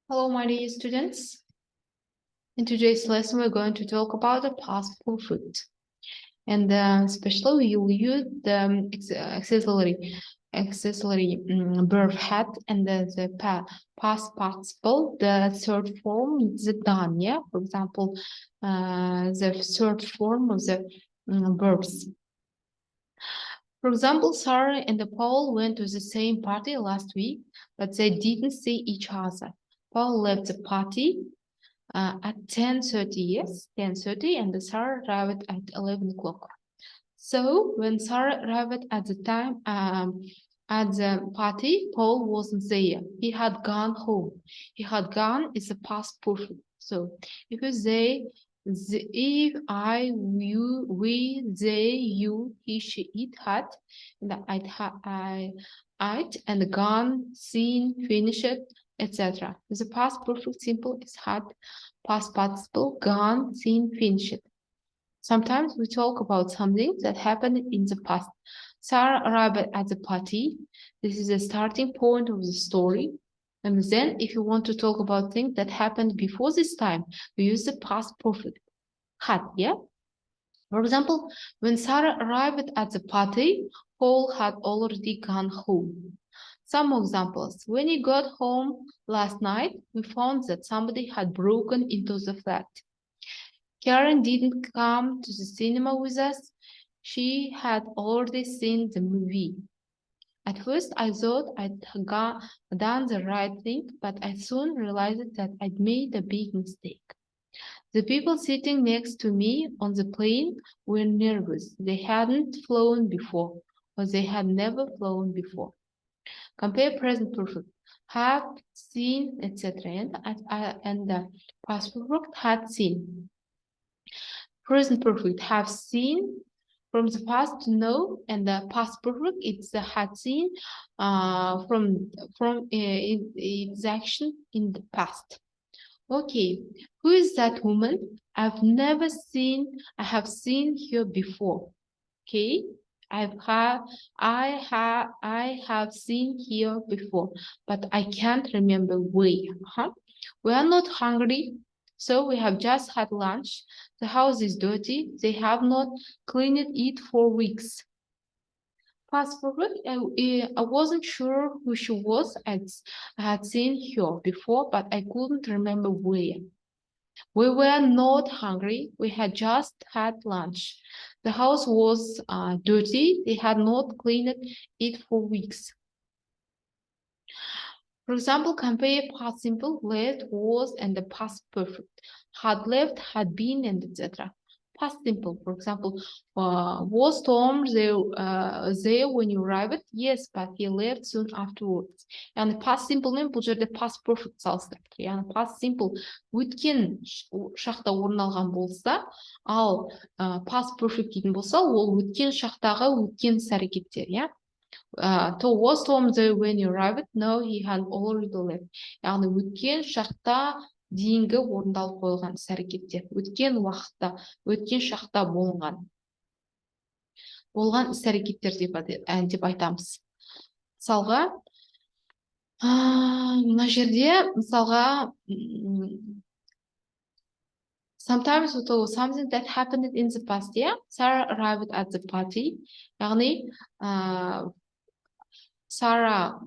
Hello, my dear students. In today's lesson, we're going to talk about the past perfect. And especially we will use the auxiliary verb had and the past participle, the third form, the done, yeah? For example, the third form of the verbs. For example, Sarah and Paul went to the same party last week, but they didn't see each other. Paul left the party at 10:30, yes, 10:30, and Sarah arrived at 11 o'clock. So when Sarah arrived at the time at the party, Paul wasn't there. He had gone home. He had gone is a past perfect. So if you say if I, you, we, they, you, he, she, it, had, and I'd, and gone, seen, finished, etc. The past perfect simple is had, past participle, gone, seen, finished. Sometimes we talk about something that happened in the past. Sarah arrived at the party. This is the starting point of the story. And then if you want to talk about things that happened before this time, we use the past perfect. Had, yeah? For example, when Sarah arrived at the party, Paul had already gone home. Some examples. When he got home last night, we found that somebody had broken into the flat. Karen didn't come to the cinema with us. She had already seen the movie. At first, I thought I'd done the right thing, but I soon realized that I'd made a big mistake. The people sitting next to me on the plane were nervous. They hadn't flown before, or they had never flown before. Compare present perfect. Have seen, etc. And the past perfect had seen. Present perfect have seen from the past to know, and the past perfect it's the had seen from its action in the past. Okay, who is that woman? I have seen her before. Okay, I have seen her before, but I can't remember where. We are not hungry, so we have just had lunch. The house is dirty. They have not cleaned it for weeks. Fast forward, I wasn't sure who she was. I had seen her before, but I couldn't remember where. We were not hungry. We had just had lunch. The house was dirty. They had not cleaned it for weeks. For example, compare past simple, left, was, and the past perfect. Had left, had been, and etc. Past simple, for example, was Tom there when you arrived? Yes, but he left soon afterwards. Yani past simple мен бұл жерде past perfect салыстырып тұр. Yani past simple өткен шақта орын алған болса, ал past perfect дейтін болса, ол өткен шақтағы өткен іс-әрекеттер, иә? Was Tom there when you arrived? No, he had already left. Яғни өткен шақта дейінгі орындалып қойылған іс-әрекеттер. Өткен уақытта, өткен шақта болған іс-әрекеттер деп айтамыз. Мысалға, мына жерде, мысалға, sometimes we talk something that happened in the past, yeah? Sarah arrived at the party. Яғни, Сара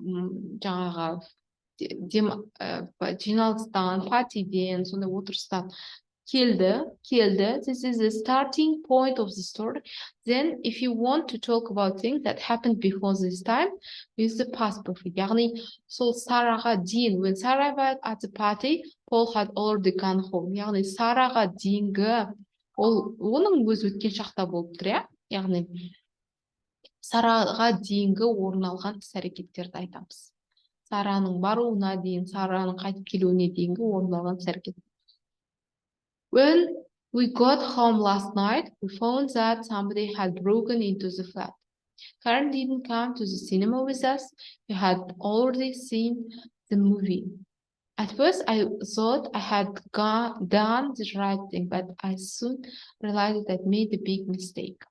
жаңағы жиналыстан, партиден, сондай отырыстан келді. This is the starting point of the story. Then, if you want to talk about things that happened before this time, use the past perfect. Яғни, сол Сараға дейін, when Sarah arrived at the party, Paul had already gone home. Яғни, Сараға дейінгі, оның өз өткен шақта болып тұр, иә? Яғни, Сараға дейінгі орын алған іс-әрекеттерді айтамыз. Сараның баруына дейін, Сараның қайтып келуіне дейінгі орын алған іс-әрекет. When we got home last night, we found that somebody had broken into the flat. Karen didn't come to the cinema with us. We had already seen the movie. At first, I thought I had done the right thing, but I soon realized that I made a big mistake.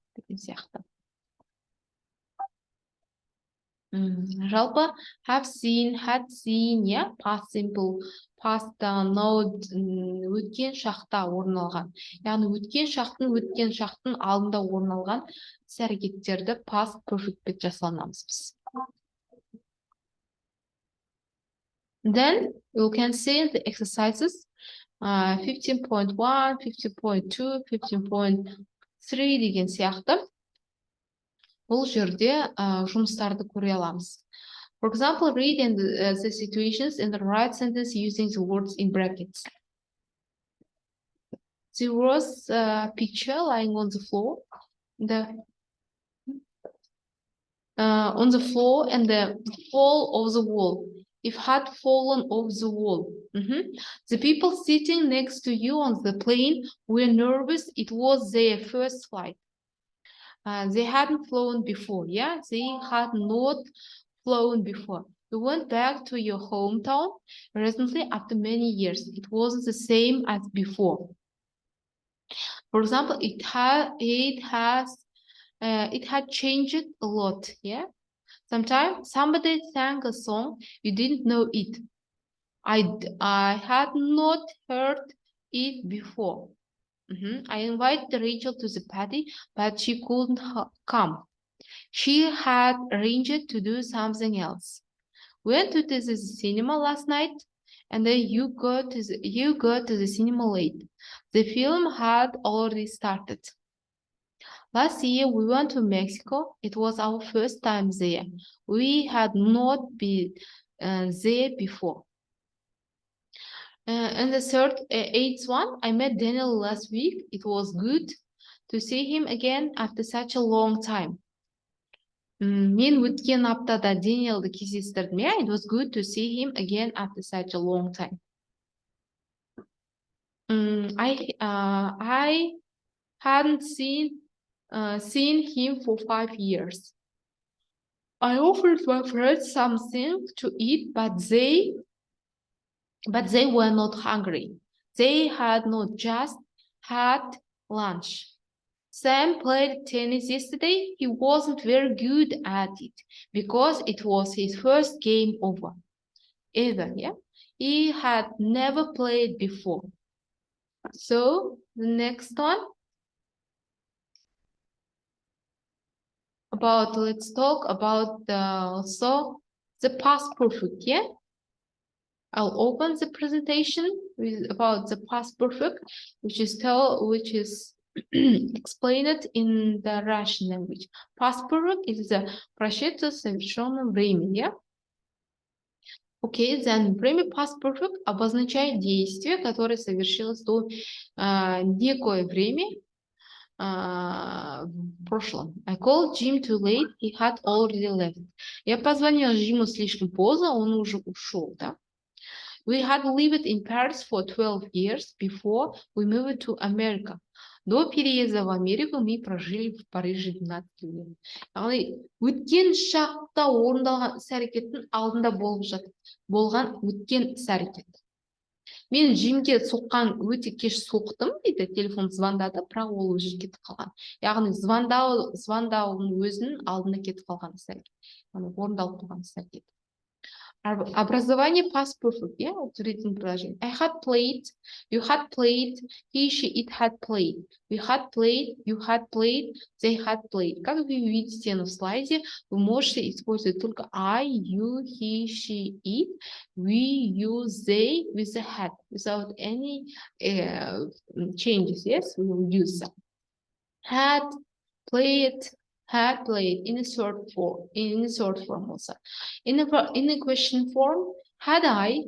Жалпы have seen, had seen, yeah, past simple, past'ta, now өткен шақта орын алған. Яғни өткен шақтың алдында орын алған іс-әрекеттерді past perfect'пен жасалынамыз біз. Then you can see the exercises 15.1, 15.2, 15.3 деген сияқты. Бұл жерде жұмыстарды көре аламыз. For example, read the situations in the right sentence using the words in brackets. There was a picture lying on the floor. On the floor and the fall of the wall. If had fallen off the wall. The people sitting next to you on the plane were nervous. It was their first flight. They hadn't flown before, yeah? They had not flown before. You went back to your hometown recently after many years. It wasn't the same as before. For example, it had changed a lot, yeah? Sometimes somebody sang a song, you didn't know it. I had not heard it before. I invited Rachel to the party, but she couldn't come. She had arranged to do something else. Went to the cinema last night, and then you go to the cinema late. The film had already started. Last year we went to Mexico. It was our first time there. We had not been there before. And the eighth one, I met Daniel last week. It was good to see him again after such a long time. Мен өткен аптада Daniel'ды кездестірдім. Yeah, it was good to see him again after such a long time. I hadn't seen him for 5 years. I offered my friends something to eat, but they were not hungry. They had not just had lunch. Sam played tennis yesterday. He wasn't very good at it because it was his first game ever. Yeah? He had never played before. So the next one. Let's talk about the past perfect, yeah? I'll open the presentation about the past perfect, which is explained in the Russian language. Past perfect is the прошедшее совершенное время, yeah? Okay, then время past perfect обозначает действие, которое совершилось до некое время в прошлом. I called Jim too late, he had already left. Я позвонила Джиму слишком поздно, он уже ушел, да? We had lived in Paris for 12 years before we moved to America. До переезда в Америку мы прожили в Париже 12 лет. Яғни өткен шақта орындалған іс-әрекеттің алдында болған өткен іс-әрекет. Мен Джимге өте кеш соқтым дейді, телефон звондады, бірақ ол уже кетіп қалған. Яғни звондауының өзінің алдында кетіп қалған іс-әрекет. Яғни орындалып қалған іс-әрекет. Образование past perfect, yeah, утвердительное предложение. I had played, you had played, he, she, it had played. We had played, you had played, they had played. Как вы видите на слайде, вы можете использовать только I, you, he, she, it, we, you, they with the had, without any changes. Yes, we will use them. Had played in a short form also. In a question form, had I,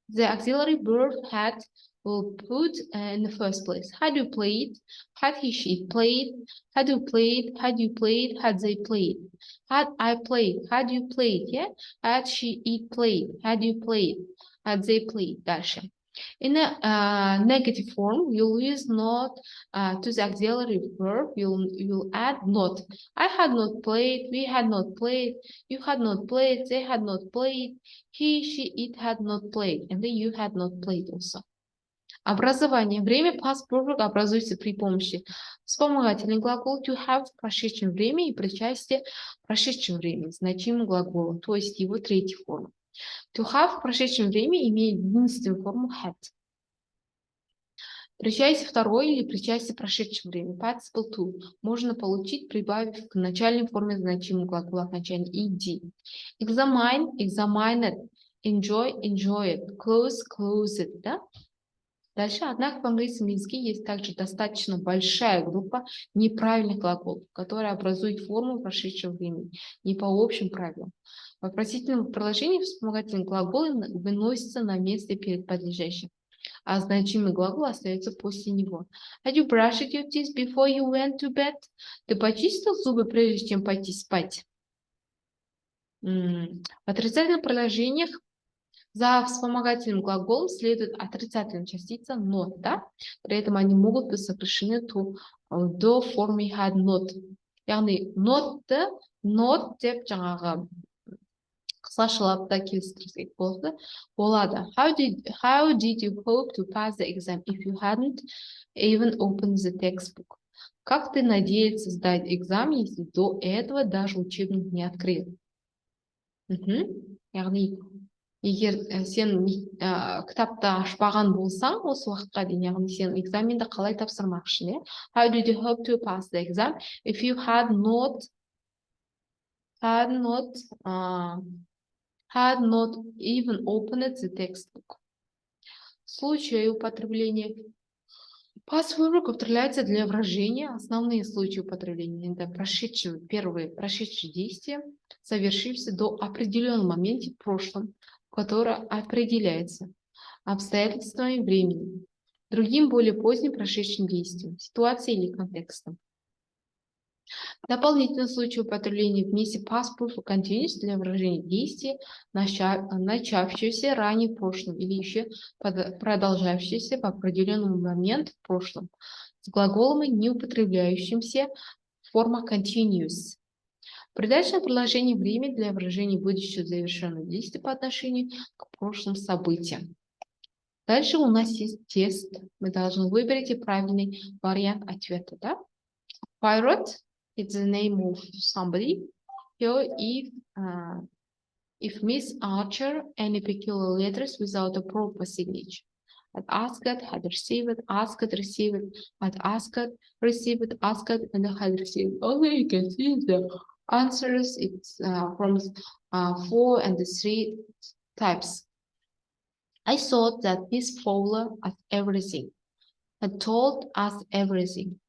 the auxiliary verb had will put in the first place. Had you played? Had he, she played? Had you played? Had you played? Had they played? Had I played? Had you played? Yeah. Had she, it played? Had you played? Had they played? Дальше. In a negative form, you'll use not to the auxiliary verb. You'll add not. I had not played. We had not played. You had not played. They had not played. He, she, it had not played. And then you had not played also. Образование. Время past perfect образуется при помощи вспомогательный глагол to have в прошедшем времени и причастие в прошедшем времени, значимого глагола, то есть его третьей формы. To have в прошедшем времени имеет единственную форму had. Причастие второе или причастие в прошедшем времени. Participle to можно получить, прибавив к начальной форме значимого глагола окончания ed. Examine, examined. Enjoy, enjoyed. Close, closed. Да? Дальше, однако, в английском языке есть также достаточно большая группа неправильных глаголов, которые образуют форму прошедшего времени, не по общим правилам. В вопросительном предложении вспомогательные глаголы выносятся на место перед подлежащим, а значимый глагол остается после него. Had you brushed your teeth before you went to bed? Ты почистил зубы, прежде чем пойти спать? В отрицательных предложениях за вспомогательным глаголом следует отрицательная частица not, да? При этом они могут быть сокращены до формы had not. Яғни not'ты not деп жаңағы қысқашалап та келістірсек болады. How did you hope to pass the exam if you hadn't even opened the textbook? Как ты надеялся сдать экзамен, если до этого даже учебник не открыл? Яғни егер сен кітапты ашпаған болсаң осы уақытқа дейін, яғни сен экзаменді қалай тапсырмақшың, How did you hope to pass the exam if you had not even opened the textbook? Случаи употребления. Past verbs употребляется для выражения. Основные случаи употребления это первые прошедшие действия, совершившиеся до определенного момента в прошлом, которое определяется обстоятельствами времени, другим более поздним прошедшим действием, ситуацией или контекстом. Дополнительный случай употребления вместе past proof continuous для выражения действия, начавшегося ранее в прошлом или еще продолжающегося в определенный момент в прошлом, с глаголами, не употребляющимся в формах continuous. Придачное предложение время для выражения будущего завершенного действия по отношению к прошлым событиям. Дальше у нас есть тест. Мы должны выбрать правильный вариант ответа. Да? Pirate is the name of somebody. Here, if Miss Archer any peculiar letters without a proper signature. Had asked, had received, asked, received, had asked, received, asked, and had received. Okay, you can see the answers. It's from 4 and 3 types. I thought that Miss Fowler had everything, had told us everything.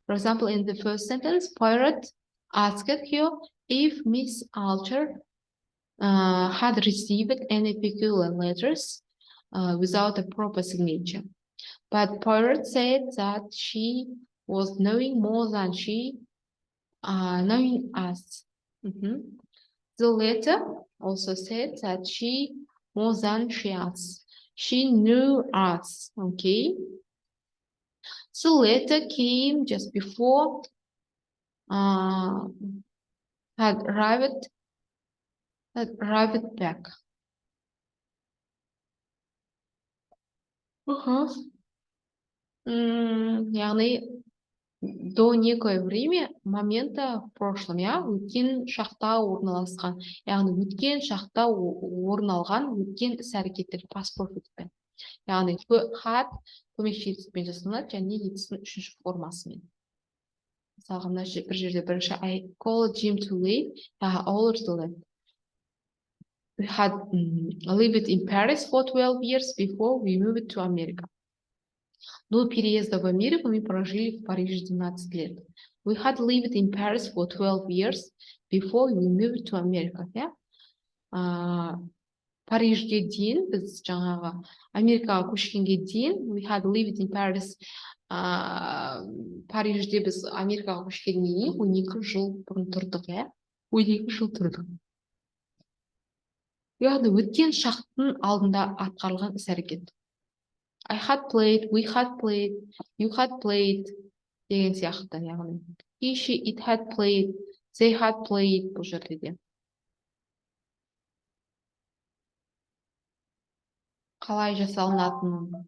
For example, in the first sentence, Pirate asked her if Miss Archer had received any peculiar letters without a proper signature. But Pirate said that she was knowing more than she knowing us. The letter also said that she more than she us. She knew us. Okay. The letter came just before had arrived back. Яғни до некое время момента в прошлом, өткен шақта орналасқан. Яғни өткен шақта орын алған өткен іс-әрекеттер past perfectпен. Яғни had көмекші етіспен жасалынады және етістің үшінші формасымен. Мысалға, мына бір жерде бірінші I called Jim too late, already left. We had lived in Paris for 12 years before we moved to America. До переезда в Америку мы прожили в Париже 12 лет. We had lived in Paris for 12 years before we moved to America. Парижге дейін, біз жаңағы Америкаға көшкенге дейін, we had lived in Paris. Парижде біз Америкаға көшкеннен кейін 12 жыл бұрын тұрдық, 12 жыл тұрдық. Яғни өткен шақтың алдында атқарылған іс-әрекет. I had played, we had played, you had played деген сияқты, яғни he, she, it had played, they had played бұл жерде де. Қалай жасалынатынын.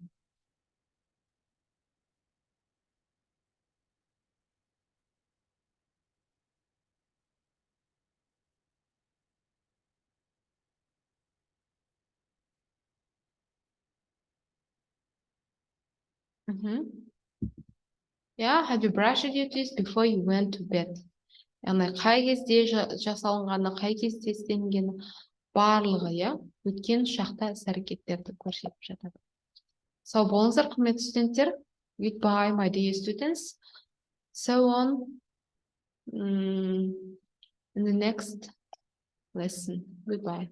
Yeah, had you brushed your teeth before you went to bed? Яғни қай кезде жасалынғаны, қай кезде істелінгені барлығы, иә, өткен шақта іс-әрекеттерді көрсетіп жатады. Сау болыңыздар, құрметті студенттер. Goodbye, my dear students. So on in the next lesson. Goodbye.